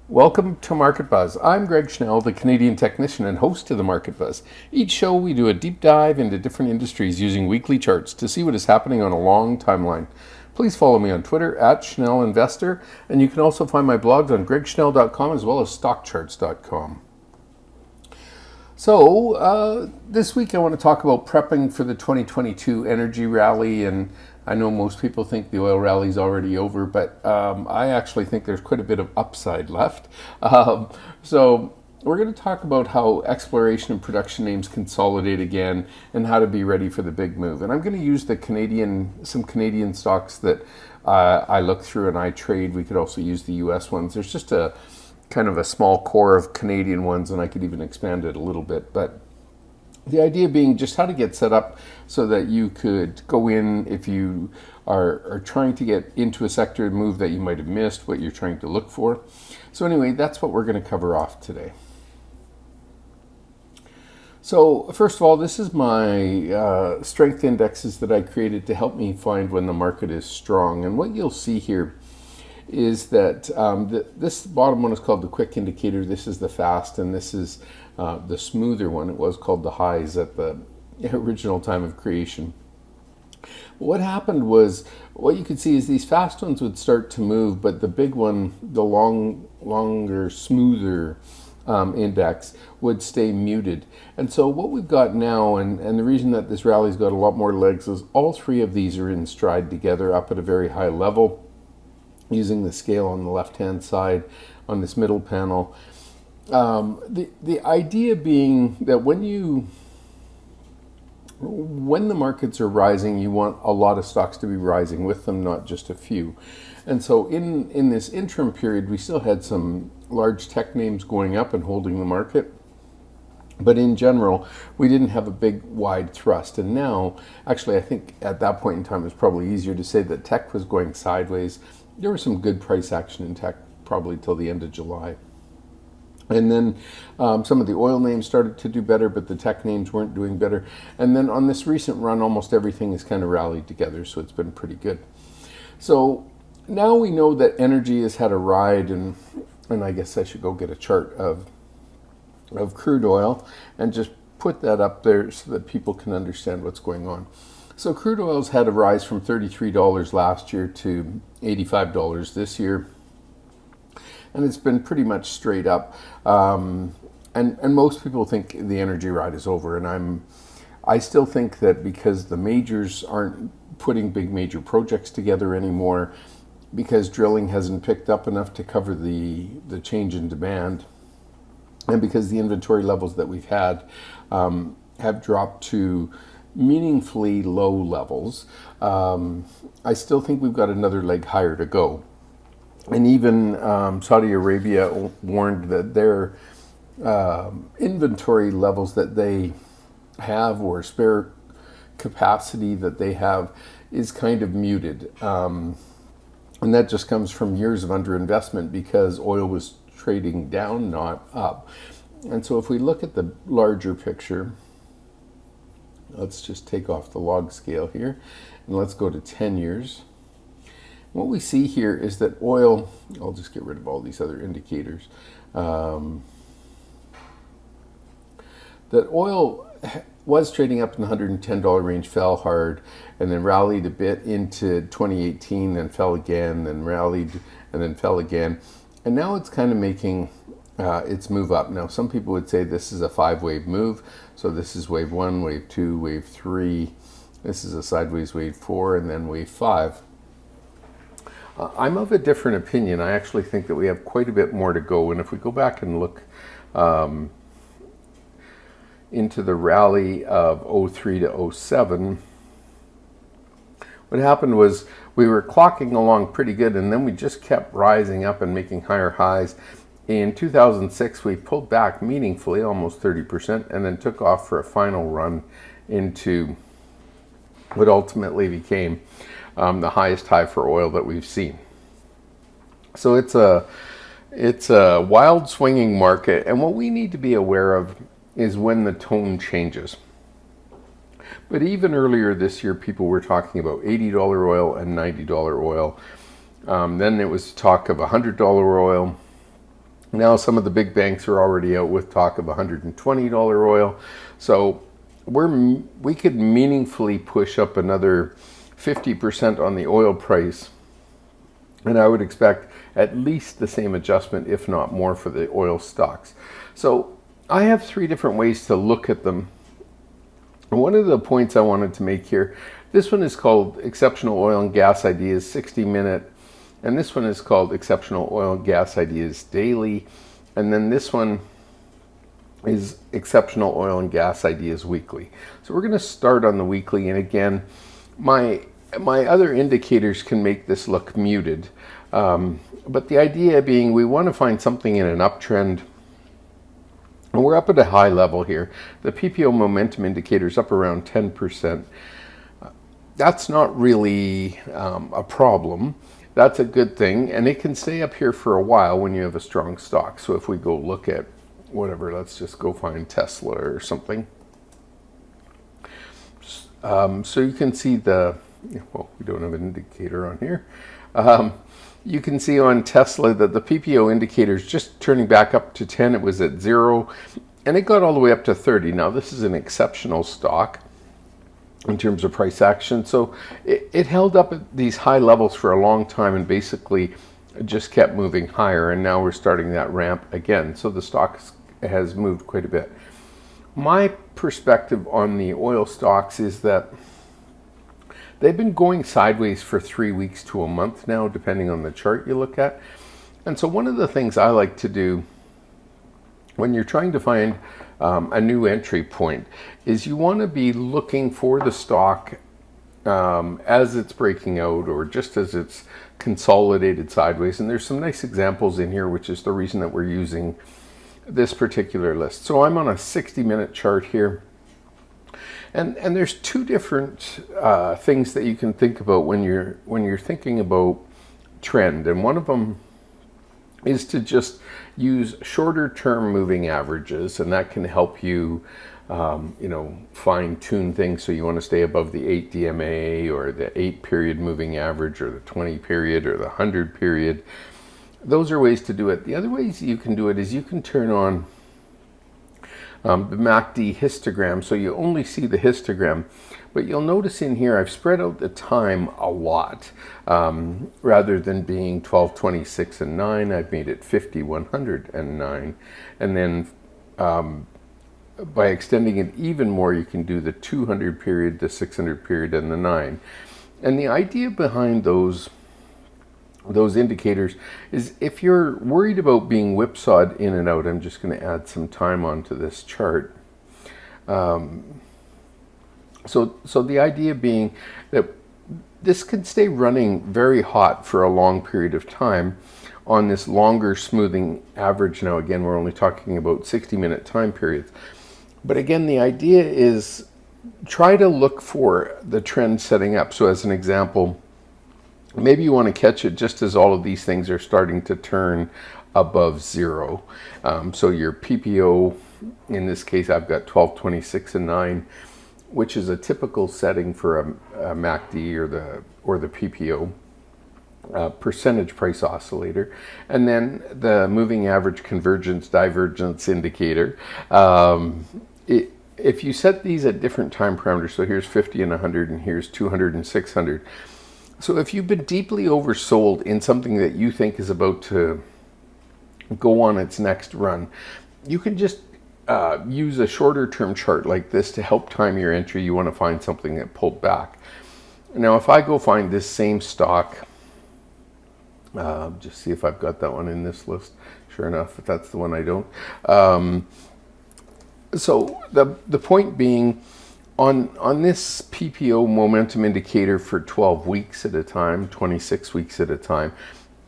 Welcome to Market Buzz. I'm Greg Schnell, the Canadian technician and host of the Market Buzz. Each show we do a deep dive into different industries using weekly charts to see what is happening on a long timeline. Please follow me on Twitter at Schnell Investor, and you can also find my blogs on gregschnell.com as well as StockCharts.com. So this week I want to talk about prepping for the 2022 energy rally, and I know most people think the oil rally is already over, but I actually think there's quite a bit of upside left. So we're going to talk about how exploration and production names consolidate again and how to be ready for the big move. And I'm going to use some Canadian stocks that I look through and I trade. We could also use the US ones. There's just a kind of a small core of Canadian ones, and I could even expand it a little bit. But the idea being just how to get set up so that you could go in if you are trying to get into a sector move that you might have missed, what you're trying to look for. So anyway, that's what we're going to cover off today. So first of all, this is my strength indexes that I created to help me find when the market is strong. And what you'll see here is that this bottom one is called the quick indicator, this is the fast, and this is the smoother one. It was called the highs at the original time of creation. But what happened was, what you could see is these fast ones would start to move, but the big one, the longer, smoother index would stay muted. And so what we've got now, and the reason that this rally's got a lot more legs, is all three of these are in stride together up at a very high level, using the scale on the left-hand side on this middle panel. The idea being that when the markets are rising, you want a lot of stocks to be rising with them, not just a few. And so in this interim period, we still had some large tech names going up and holding the market. But in general, we didn't have a big wide thrust. And now, actually, I think at that point in time, it was probably easier to say that tech was going sideways. There was some good price action in tech probably till the end of July. And then some of the oil names started to do better, but the tech names weren't doing better. And then on this recent run, almost everything has kind of rallied together, so it's been pretty good. So now we know that energy has had a ride, and I guess I should go get a chart of crude oil and just put that up there so that people can understand what's going on. So crude oil's had a rise from $33 last year to $85 this year, and it's been pretty much straight up. And most people think the energy ride is over, and I still think that because the majors aren't putting big major projects together anymore, because drilling hasn't picked up enough to cover the change in demand, and because the inventory levels that we've had have dropped to meaningfully low levels, I still think we've got another leg higher to go. And even Saudi Arabia warned that their inventory levels that they have, or spare capacity that they have, is kind of muted. And that just comes from years of underinvestment because oil was trading down, not up. And so if we look at the larger picture, let's just take off the log scale here, and let's go to 10 years. What we see here is that oil, I'll just get rid of all these other indicators, that oil was trading up in the $110 range, fell hard, and then rallied a bit into 2018, then fell again, then rallied, and then fell again. And now it's kind of making its move up. Now, some people would say this is a 5-wave move. So this is wave 1, wave 2, wave 3. This is a sideways wave 4, and then wave 5. I'm of a different opinion. I actually think that we have quite a bit more to go. And if we go back and look into the rally of 03 to 07, what happened was we were clocking along pretty good, and then we just kept rising up and making higher highs. In 2006, we pulled back meaningfully, almost 30%, and then took off for a final run into what ultimately became the highest high for oil that we've seen. So it's a wild swinging market, and what we need to be aware of is when the tone changes. But even earlier this year, people were talking about $80 oil and $90 oil. Then it was talk of $100 oil. Now some of the big banks are already out with talk of $120 oil. So we could meaningfully push up another 50% on the oil price. And I would expect at least the same adjustment, if not more, for the oil stocks. So I have three different ways to look at them. One of the points I wanted to make here, this one is called Exceptional Oil and Gas Ideas 60-minute, and this one is called Exceptional Oil and Gas Ideas Daily, and then this one is Exceptional Oil and Gas Ideas Weekly. So we're going to start on the weekly, and again, my other indicators can make this look muted, but the idea being we want to find something in an uptrend. And we're up at a high level here. The PPO momentum indicator is up around 10%. That's not really a problem. That's a good thing, and it can stay up here for a while when you have a strong stock. So if we go look at whatever, let's just go find Tesla or something. So you can see well, we don't have an indicator on here. You can see on Tesla that the PPO indicator is just turning back up to 10. It was at 0, and it got all the way up to 30. Now, this is an exceptional stock in terms of price action. So it held up at these high levels for a long time and basically just kept moving higher, and now we're starting that ramp again. So the stock has moved quite a bit. My perspective on the oil stocks is that they've been going sideways for 3 weeks to a month now, depending on the chart you look at. And so one of the things I like to do when you're trying to find a new entry point is you want to be looking for the stock as it's breaking out or just as it's consolidated sideways. And there's some nice examples in here, which is the reason that we're using this particular list. So I'm on a 60-minute chart here. And there's two different things that you can think about when you're thinking about trend, and one of them is to just use shorter term moving averages, and that can help you fine tune things. So you want to stay above the 8 DMA or the 8 period moving average or the 20 period or the 100 period. Those are ways to do it. The other ways you can do it is you can turn on the MACD histogram, so you only see the histogram, but you'll notice in here I've spread out the time a lot. Rather than being 12, 26, and 9, I've made it 50, 100, and 9. And then by extending it even more, you can do the 200 period, the 600 period, and the 9. And the idea behind those indicators is if you're worried about being whipsawed in and out, I'm just going to add some time onto this chart. So the idea being that this can stay running very hot for a long period of time on this longer smoothing average. Now, again, we're only talking about 60-minute time periods. But again, the idea is try to look for the trend setting up. So as an example, maybe you want to catch it just as all of these things are starting to turn above 0. So your PPO, in this case, I've got 12, 26, and 9, which is a typical setting for a MACD or the PPO, percentage price oscillator. And then the moving average convergence divergence indicator. If you set these at different time parameters, so here's 50 and 100, and here's 200 and 600. So if you've been deeply oversold in something that you think is about to go on its next run, you can just use a shorter term chart like this to help time your entry. You want to find something that pulled back. Now, if I go find this same stock, just see if I've got that one in this list. Sure enough, if that's the one I don't. So the point being, on this PPO momentum indicator for 12 weeks at a time, 26 weeks at a time,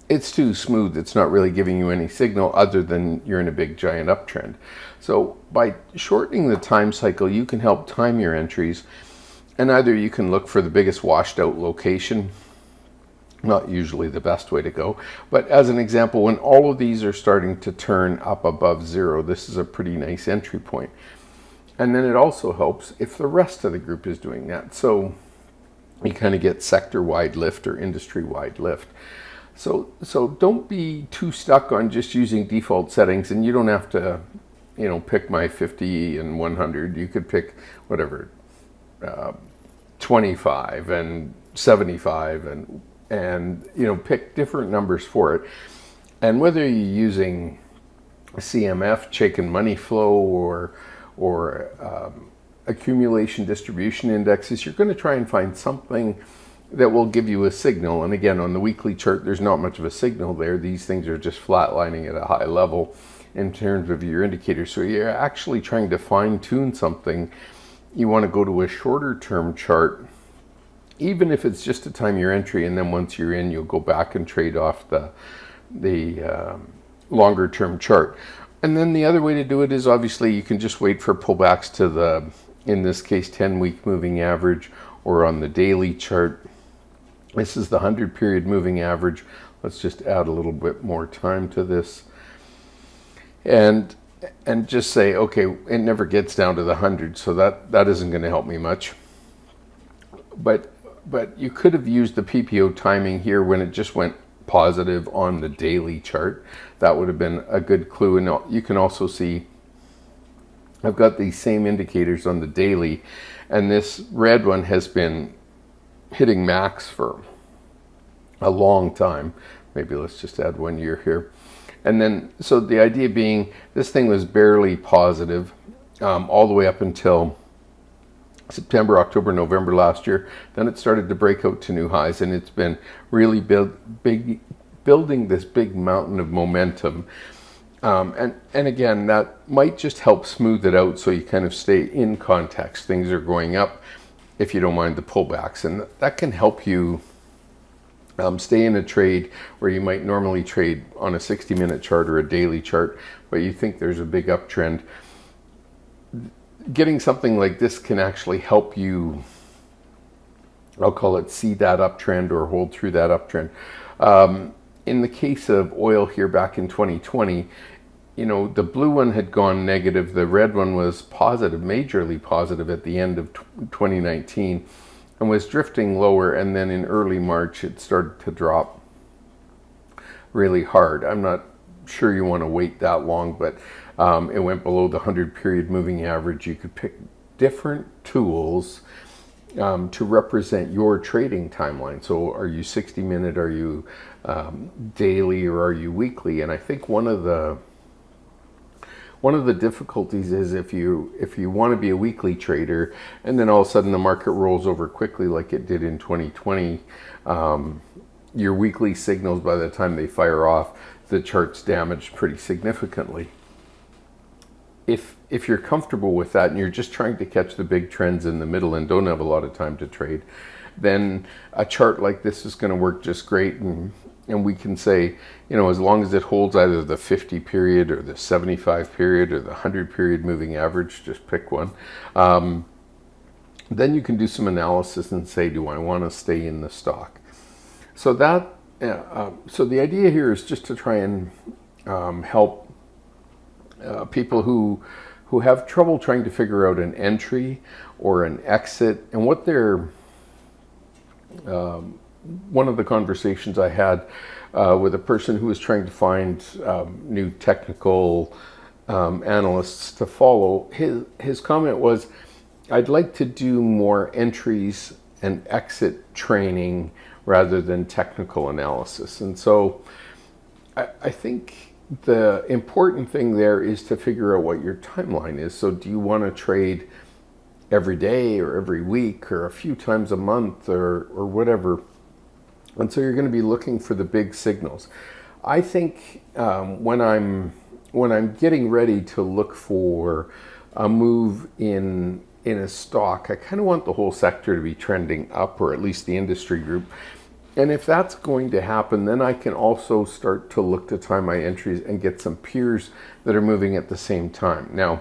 it's too smooth. It's not really giving you any signal other than you're in a big giant uptrend. So by shortening the time cycle, you can help time your entries, and either you can look for the biggest washed out location, not usually the best way to go, but as an example, when all of these are starting to turn up above 0, this is a pretty nice entry point. And then it also helps if the rest of the group is doing that. So you kind of get sector-wide lift or industry-wide lift. So don't be too stuck on just using default settings, and you don't have to, pick my 50 and 100. You could pick whatever, 25 and 75 and pick different numbers for it. And whether you're using CMF, Chaikin money flow, or accumulation distribution indexes, you're going to try and find something that will give you a signal. And again, on the weekly chart, there's not much of a signal there. These things are just flatlining at a high level in terms of your indicators. So you're actually trying to fine tune something. You want to go to a shorter term chart, even if it's just to time your entry, and then once you're in, you'll go back and trade off the longer term chart. And then the other way to do it is obviously you can just wait for pullbacks to the, in this case, 10-week moving average, or on the daily chart. This is the 100-period moving average. Let's just add a little bit more time to this. And just say, okay, it never gets down to the 100, so that isn't going to help me much. But you could have used the PPO timing here when it just went positive on the daily chart. That would have been a good clue. And you can also see I've got these same indicators on the daily, and this red one has been hitting max for a long time. Maybe let's just add 1 year here. And then, so the idea being, this thing was barely positive all the way up until September, October, November last year. Then it started to break out to new highs, and it's been really building this big mountain of momentum. And again, that might just help smooth it out so you kind of stay in context. Things are going up if you don't mind the pullbacks, and that can help you stay in a trade where you might normally trade on a 60-minute chart or a daily chart, but you think there's a big uptrend. Getting something like this can actually help you, I'll call it, see that uptrend or hold through that uptrend. In the case of oil here back in 2020, the blue one had gone negative. The red one was positive, majorly positive at the end of 2019, and was drifting lower. And then in early March, it started to drop really hard. I'm not sure you want to wait that long, but it went below the 100-period moving average. You could pick different tools to represent your trading timeline. So are you 60-minute, are you daily, or are you weekly? And I think one of the difficulties is if you want to be a weekly trader and then all of a sudden the market rolls over quickly like it did in 2020, your weekly signals, by the time they fire off, the chart's damaged pretty significantly. If you're comfortable with that and you're just trying to catch the big trends in the middle and don't have a lot of time to trade, then a chart like this is going to work just great. And we can say, as long as it holds either the 50 period or the 75 period or the 100 period moving average, just pick one. Then you can do some analysis and say, do I want to stay in the stock? So so the idea here is just to try and help people who have trouble trying to figure out an entry or an exit, and what they're one of the conversations I had with a person who was trying to find new technical analysts to follow, his comment was, I'd like to do more entries and exit training rather than technical analysis. And so I think the important thing there is to figure out what your timeline is. So do you want to trade every day or every week or a few times a month or whatever? And so you're going to be looking for the big signals. I think when I'm getting ready to look for a move in a stock, I kind of want the whole sector to be trending up, or at least the industry group. And if that's going to happen, then I can also start to look to time my entries and get some peers that are moving at the same time. Now,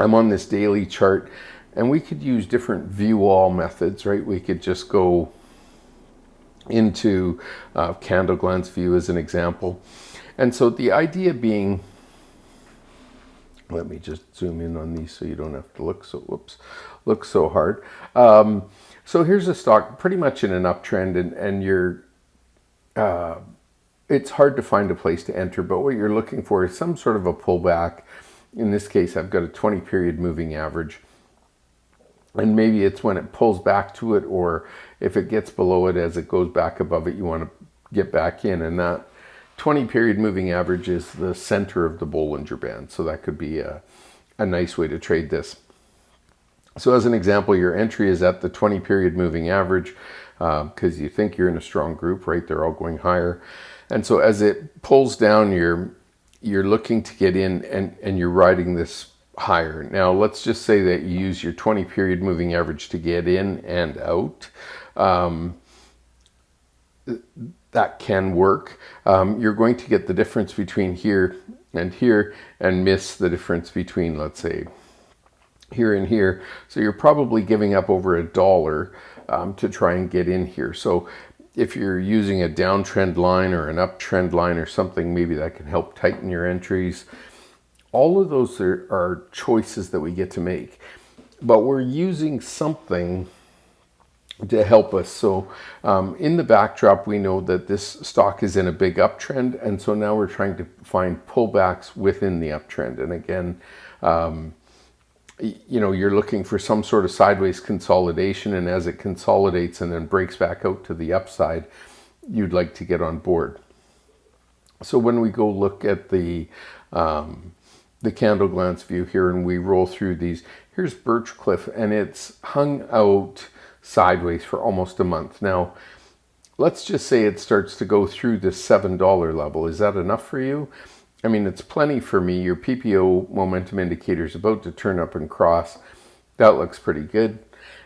I'm on this daily chart, and we could use different view all methods, right? We could just go into candle glance view as an example. And so the idea being, let me just zoom in on these so you don't have to look so hard. So here's a stock pretty much in an uptrend, and you're it's hard to find a place to enter, but what you're looking for is some sort of a pullback. In this case, I've got a 20-period moving average. And maybe it's when it pulls back to it, or if it gets below it as it goes back above it, you want to get back in. And that 20-period moving average is the center of the Bollinger Band. So that could be a nice way to trade this. So as an example, your entry is at the 20-period moving average because you think you're in a strong group, right? They're all going higher. And so as it pulls down, you're looking to get in and you're riding this higher. Now, let's just say that you use your 20-period moving average to get in and out. That can work. You're going to get the difference between here and miss the difference between, let's say, here and here. So you're probably giving up over $1 to try and get in here. So if you're using a downtrend line or an uptrend line or something, maybe that can help tighten your entries. All of those are choices that we get to make, but we're using something to help us. So in the backdrop, we know that this stock is in a big uptrend, and so now we're trying to find pullbacks within the uptrend. And again, you're looking for some sort of sideways consolidation, and as it consolidates and then breaks back out to the upside, you'd like to get on board. So when we go look at the candle glance view here and we roll through these, here's Birchcliff, and it's hung out sideways for almost a month. Now, let's just say it starts to go through the $7 level. Is that enough for you? I mean, it's plenty for me. Your PPO momentum indicator is about to turn up and cross. That looks pretty good.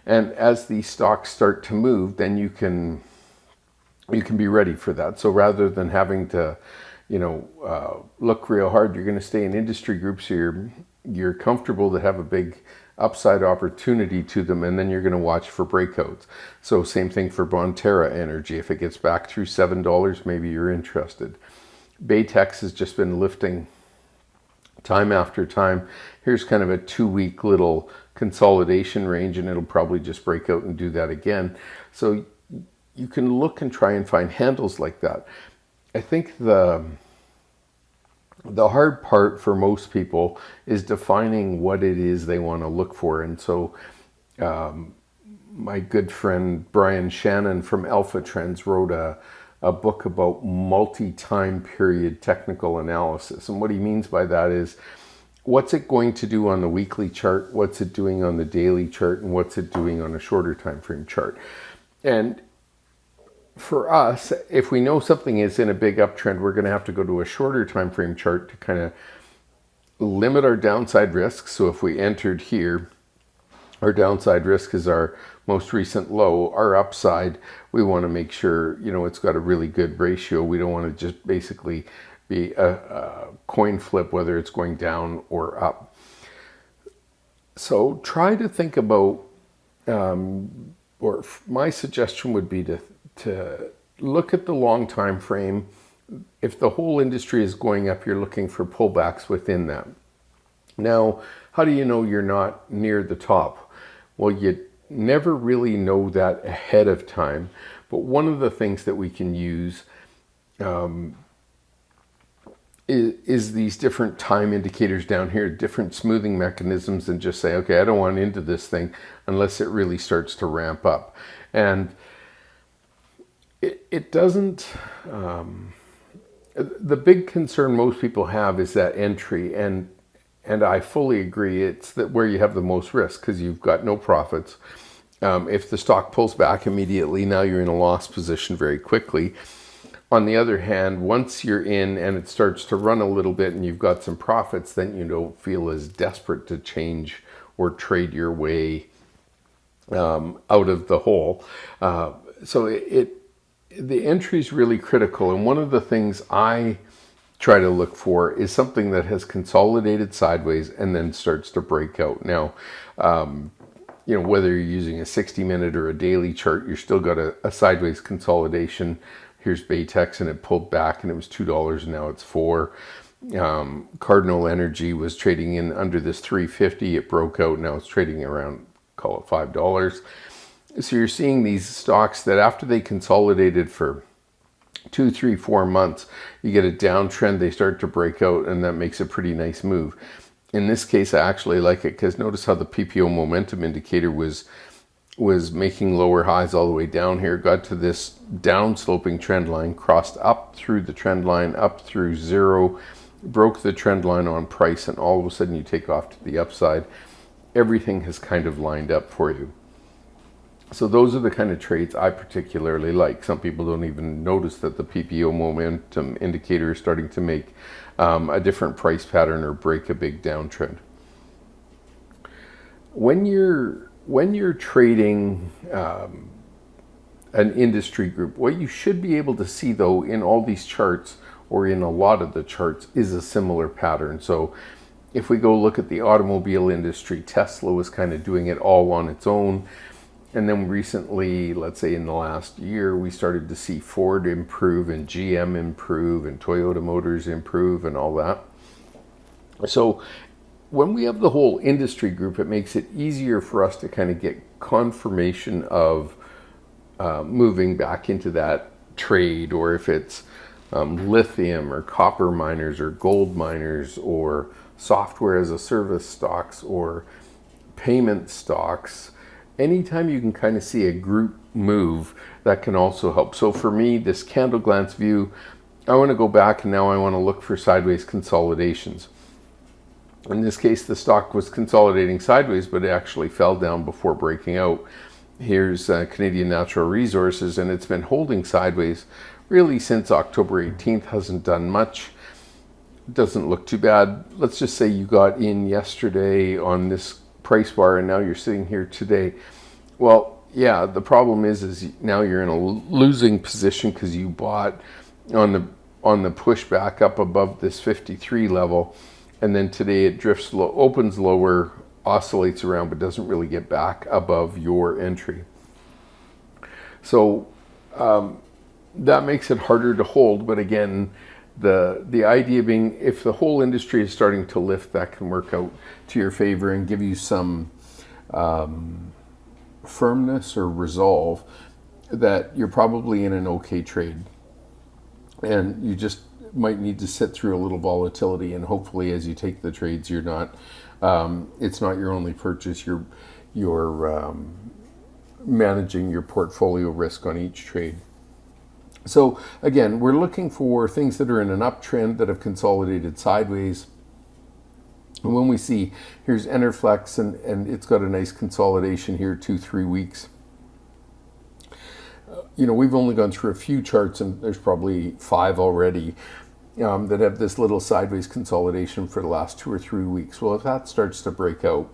And as these stocks start to move, then you can be ready for that. So rather than having to, look real hard, you're going to stay in industry groups so you're comfortable to have a big upside opportunity to them, and then you're going to watch for breakouts. So same thing for Bonterra Energy. If it gets back through $7, maybe you're interested. Baytex has just been lifting time after time. Here's kind of a 2-week little consolidation range, and it'll probably just break out and do that again. So you can look and try and find handles like that. I think the hard part for most people is defining what it is they want to look for. And so my good friend Brian Shannon from Alpha Trends wrote a book about multi-time period technical analysis. And what he means by that is, what's it going to do on the weekly chart, what's it doing on the daily chart, and what's it doing on a shorter time frame chart. And for us, if we know something is in a big uptrend, we're going to have to go to a shorter time frame chart to kind of limit our downside risk. So if we entered here, our downside risk is our most recent low. Our upside, we want to make sure, it's got a really good ratio. We don't want to just basically be a coin flip, whether it's going down or up. So try to think about, or my suggestion would be to look at the long time frame. If the whole industry is going up, you're looking for pullbacks within that. Now, how do you know you're not near the top? Well, you never really know that ahead of time. But one of the things that we can use is these different time indicators down here, different smoothing mechanisms, and just say, okay, I don't want into this thing unless it really starts to ramp up. And it doesn't, the big concern most people have is that entry, and I fully agree, it's that where you have the most risk because you've got no profits. If the stock pulls back immediately, now you're in a loss position very quickly. On the other hand, once you're in and it starts to run a little bit and you've got some profits, then you don't feel as desperate to change or trade your way out of the hole. So the entry is really critical. And one of the things I try to look for is something that has consolidated sideways and then starts to break out. Now, whether you're using a 60-minute or a daily chart, you're still got a sideways consolidation. Here's Baytex, and it pulled back and it was $2 and now it's $4. Cardinal Energy was trading in under this 350. It broke out. Now it's trading around, call it $5. So you're seeing these stocks that after they consolidated for 2, 3, 4 months, you get a downtrend, they start to break out, and that makes a pretty nice move. In this case, I actually like it because notice how the PPO momentum indicator was making lower highs all the way down here, got to this downsloping trend line, crossed up through the trend line, up through zero, broke the trend line on price, and all of a sudden you take off to the upside. Everything has kind of lined up for you. So those are the kind of trades I particularly like. Some people don't even notice that the PPO momentum indicator is starting to make a different price pattern or break a big downtrend. When you're trading an industry group, what you should be able to see though in all these charts, or in a lot of the charts, is a similar pattern. So if we go look at the automobile industry, Tesla was kind of doing it all on its own. And then recently, let's say in the last year, we started to see Ford improve and GM improve and Toyota Motors improve and all that. So when we have the whole industry group, it makes it easier for us to kind of get confirmation of moving back into that trade, or if it's lithium or copper miners or gold miners or software as a service stocks or payment stocks. Anytime you can kind of see a group move, that can also help. So for me, this candle glance view, I want to go back and now I want to look for sideways consolidations. In this case, the stock was consolidating sideways, but it actually fell down before breaking out. Here's Canadian Natural Resources, and it's been holding sideways really since October 18th, hasn't done much. Doesn't look too bad. Let's just say you got in yesterday on this price bar and now you're sitting here today. Well, yeah, the problem is now you're in a losing position because you bought on the push back up above this 53 level, and then today it drifts low, opens lower, oscillates around, but doesn't really get back above your entry. So that makes it harder to hold. But again, the idea being, if the whole industry is starting to lift, that can work out to your favor and give you some firmness or resolve that you're probably in an okay trade. And you just might need to sit through a little volatility, and hopefully as you take the trades, you're not it's not your only purchase. You're managing your portfolio risk on each trade. So again, we're looking for things that are in an uptrend that have consolidated sideways. And when we see, here's Enerflex, and it's got a nice consolidation here, 2-3 weeks. We've only gone through a few charts, and there's probably 5 already that have this little sideways consolidation for the last 2 or 3 weeks. Well, if that starts to break out,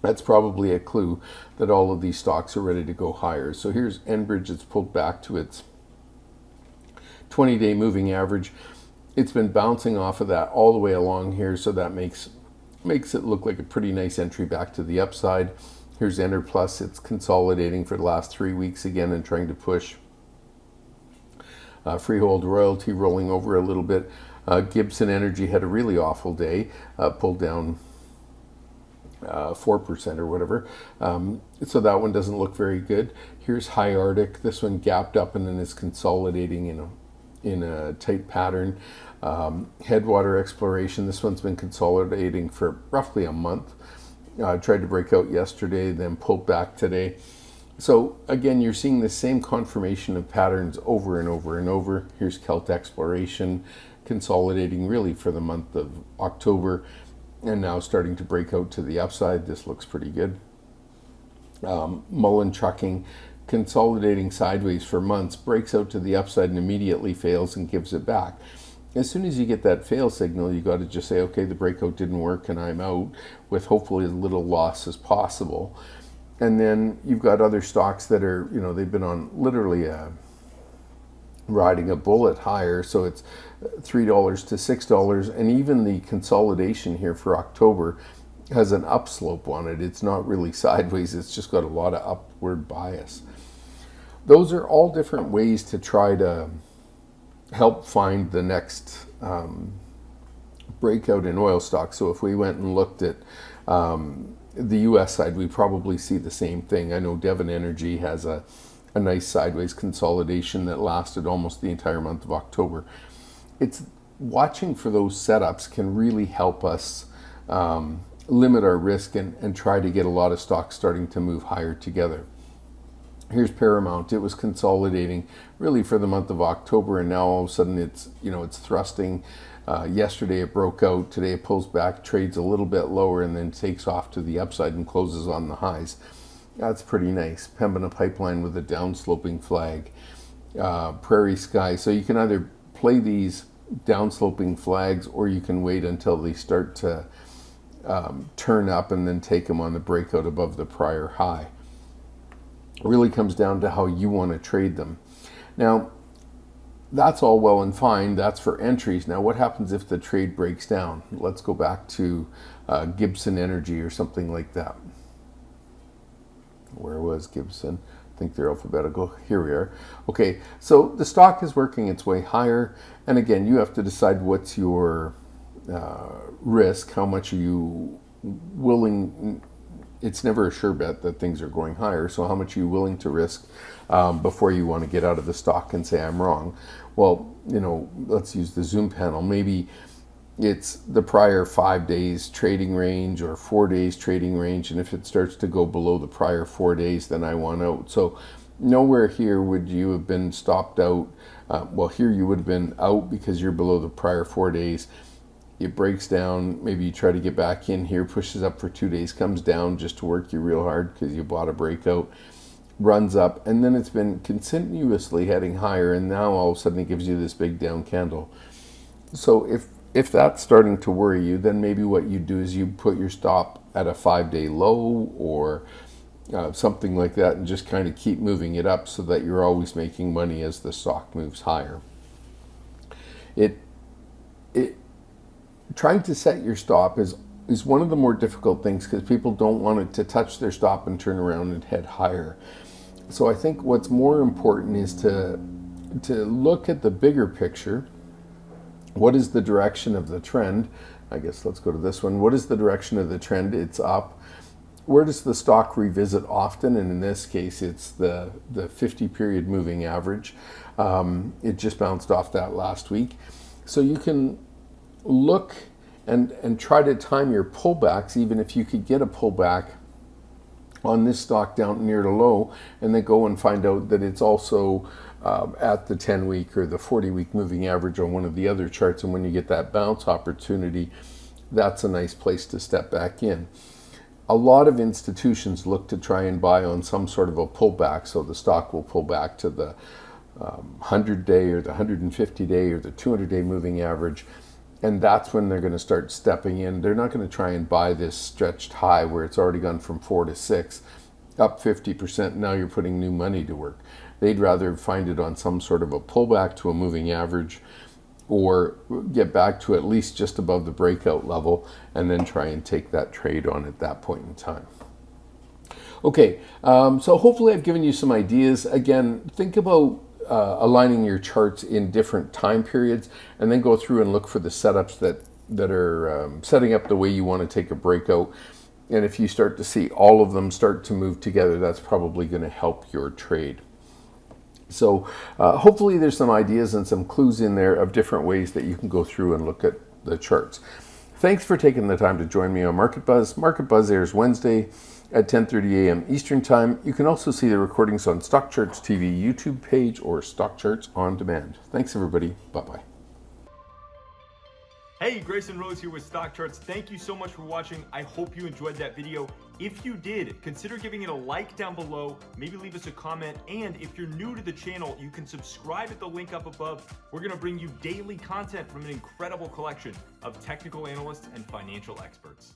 that's probably a clue that all of these stocks are ready to go higher. So here's Enbridge. It's pulled back to its 20-day moving average. It's been bouncing off of that all the way along here, so that makes it look like a pretty nice entry back to the upside. Here's Enerplus. It's consolidating for the last 3 weeks again and trying to push. Freehold Royalty rolling over a little bit. Gibson Energy had a really awful day, pulled down 4% or whatever. So that one doesn't look very good. Here's High Arctic. This one gapped up and then is consolidating in a tight pattern. Headwater Exploration. This one's been consolidating for roughly a month. Tried to break out yesterday, then pulled back today. So again, you're seeing the same confirmation of patterns over and over and over. Here's Kelt Exploration, consolidating really for the month of October, and now starting to break out to the upside. This looks pretty good. Mullen Trucking, consolidating sideways for months, breaks out to the upside and immediately fails and gives it back. As soon as you get that fail signal, you got to just say, okay, the breakout didn't work and I'm out, with hopefully as little loss as possible. And then you've got other stocks that are, they've been on literally riding a bullet higher. So it's $3 to $6. And even the consolidation here for October has an upslope on it. It's not really sideways. It's just got a lot of upward bias. Those are all different ways to try to help find the next breakout in oil stocks. So if we went and looked at the U.S. side, we probably see the same thing. I know Devon Energy has a a nice sideways consolidation that lasted almost the entire month of October. It's watching for those setups can really help us limit our risk and try to get a lot of stocks starting to move higher together. Here's Paramount. It was consolidating really for the month of October, and now all of a sudden it's thrusting. Yesterday it broke out. Today it pulls back, trades a little bit lower, and then takes off to the upside and closes on the highs. That's pretty nice. Pembina Pipeline with a downsloping flag. Prairie Sky. So you can either play these downsloping flags, or you can wait until they start to turn up and then take them on the breakout above the prior high. It really comes down to how you want to trade them. Now, that's all well and fine. That's for entries. Now, what happens if the trade breaks down? Let's go back to Gibson Energy or something like that. Where was Gibson? I think they're alphabetical. Here we are. Okay, so the stock is working its way higher. And again, you have to decide what's your risk. How much are you willing? It's never a sure bet that things are going higher. So how much are you willing to risk before you want to get out of the stock and say, I'm wrong? Well, let's use the Zoom panel. Maybe it's the prior 5 days trading range or 4 days trading range. And if it starts to go below the prior 4 days, then I want out. So nowhere here would you have been stopped out. Well, here you would have been out because you're below the prior 4 days. It breaks down, maybe you try to get back in here, pushes up for 2 days, comes down just to work you real hard because you bought a breakout, runs up, and then it's been continuously heading higher, and now all of a sudden it gives you this big down candle. So if that's starting to worry you, then maybe what you do is you put your stop at a 5-day low or something like that, and just kind of keep moving it up so that you're always making money as the stock moves higher. Trying to set your stop is one of the more difficult things because people don't want it to touch their stop and turn around and head higher. So I think what's more important is to look at the bigger picture. What is the direction of the trend? I guess let's go to this one. What is the direction of the trend? It's up. Where does the stock revisit often? And in this case, it's the 50-period moving average. It just bounced off that last week. So you can look and try to time your pullbacks, even if you could get a pullback on this stock down near the low, and then go and find out that it's also at the 10-week or the 40-week moving average on one of the other charts. And when you get that bounce opportunity, that's a nice place to step back in. A lot of institutions look to try and buy on some sort of a pullback, so the stock will pull back to the 100-day or the 150-day or the 200-day moving average. And that's when they're going to start stepping in. They're not going to try and buy this stretched high where it's already gone from 4 to 6, up 50%. Now you're putting new money to work. They'd rather find it on some sort of a pullback to a moving average, or get back to at least just above the breakout level and then try and take that trade on at that point in time. Okay, so hopefully I've given you some ideas. Again, think about aligning your charts in different time periods, and then go through and look for the setups that are setting up the way you want to take a breakout. And if you start to see all of them start to move together, that's probably going to help your trade. So hopefully there's some ideas and some clues in there of different ways that you can go through and look at the charts. Thanks for taking the time to join me on Market Buzz. Market Buzz airs Wednesday at 10:30 a.m. Eastern Time. You can also see the recordings on StockCharts TV YouTube page or StockCharts on demand. Thanks, everybody. Bye-bye. Hey, Grayson Rose here with StockCharts. Thank you so much for watching. I hope you enjoyed that video. If you did, consider giving it a like down below, maybe leave us a comment, and if you're new to the channel, you can subscribe at the link up above. We're going to bring you daily content from an incredible collection of technical analysts and financial experts.